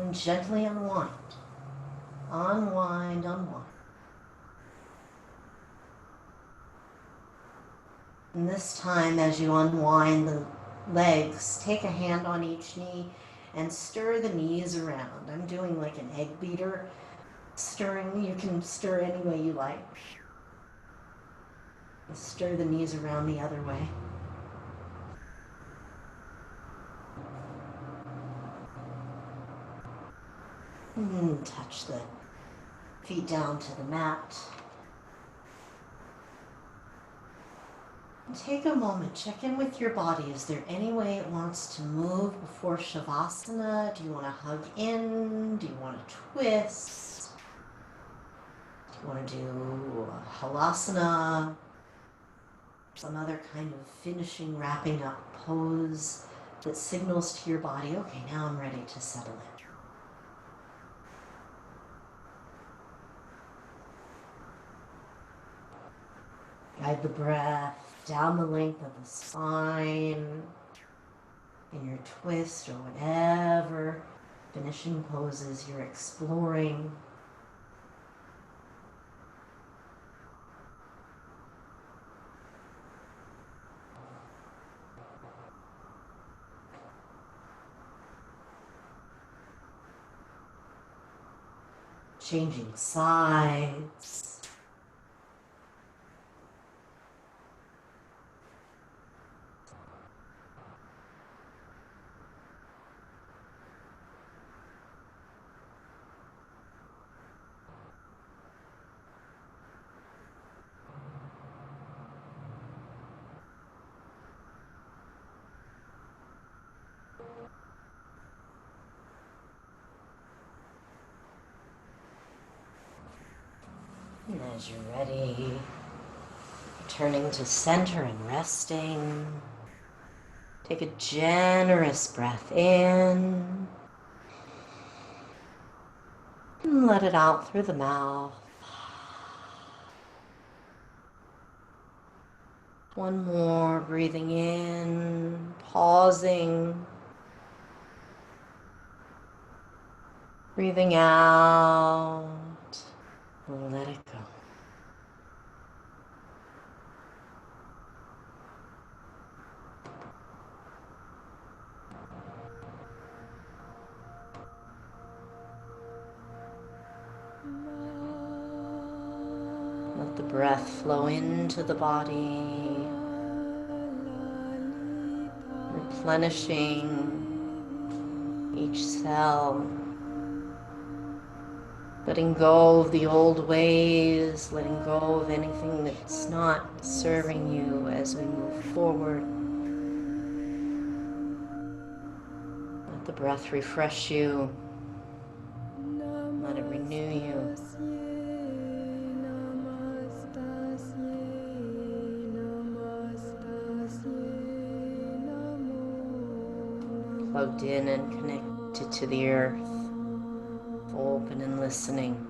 Speaker 1: And gently unwind. Unwind, unwind. And this time, as you unwind the legs, take a hand on each knee and stir the knees around. I'm doing like an egg beater stirring. You can stir any way you like. Stir the knees around the other way. And touch the feet down to the mat. Take a moment, check in with your body. Is there any way it wants to move before Shavasana? Do you want to hug in? Do you want to twist? Do you want to do Halasana? Some other kind of finishing, wrapping up pose that signals to your body, okay, now I'm ready to settle in. Guide the breath down the length of the spine in your twist or whatever finishing poses you're exploring. Changing sides. And as you're ready, returning to center and resting, take a generous breath in and let it out through the mouth. One more, breathing in, pausing, breathing out. Let it go. Let the breath flow into the body, replenishing each cell. Letting go of the old ways, letting go of anything that's not serving you as we move forward. Let the breath refresh you. Let it renew you. Plugged in and connected to the earth, open and listening.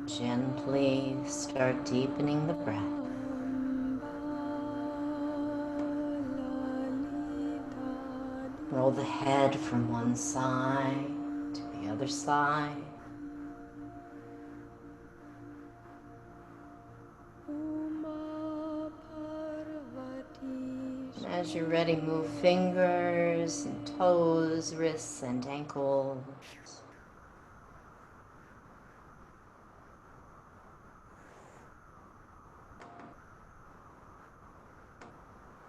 Speaker 1: Gently start deepening the breath. Roll the head from one side to The other side. And as you're ready, move fingers and toes, wrists and ankles.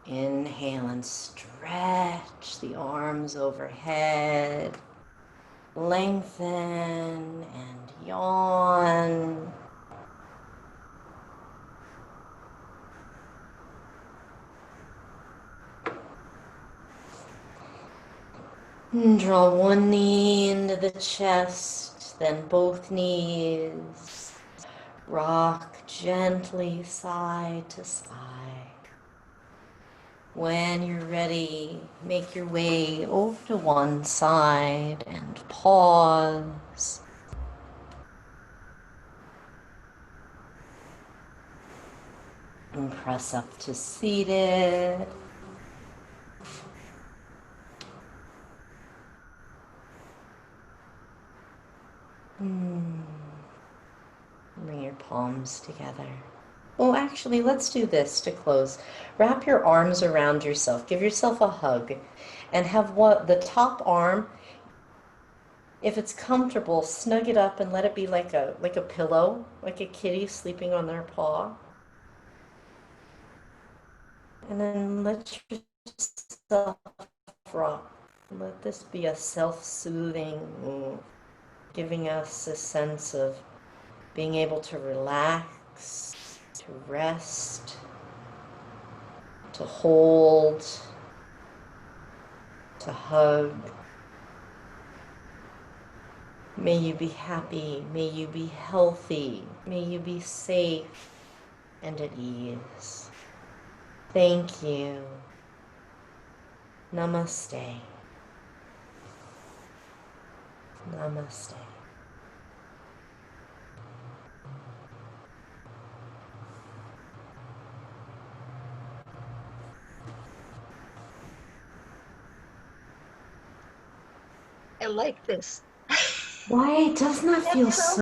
Speaker 1: Inhale and stretch the arms overhead. Lengthen and yawn. And draw one knee into the chest, then both knees. Rock gently side to side. When you're ready, make your way over to one side and pause. And press up to seated. Bring your palms together. Oh, actually, let's do this to close. Wrap your arms around yourself. Give yourself a hug. And have the top arm, if it's comfortable, snug it up and let it be like a pillow, like a kitty sleeping on their paw. And then let yourself rock. Let this be a self-soothing move, giving us a sense of being able to relax, to rest, to hold, to hug. May you be happy, may you be healthy, may you be safe and at ease. Thank you. Namaste. Namaste.
Speaker 2: I like this.
Speaker 1: Why doesn't that feel so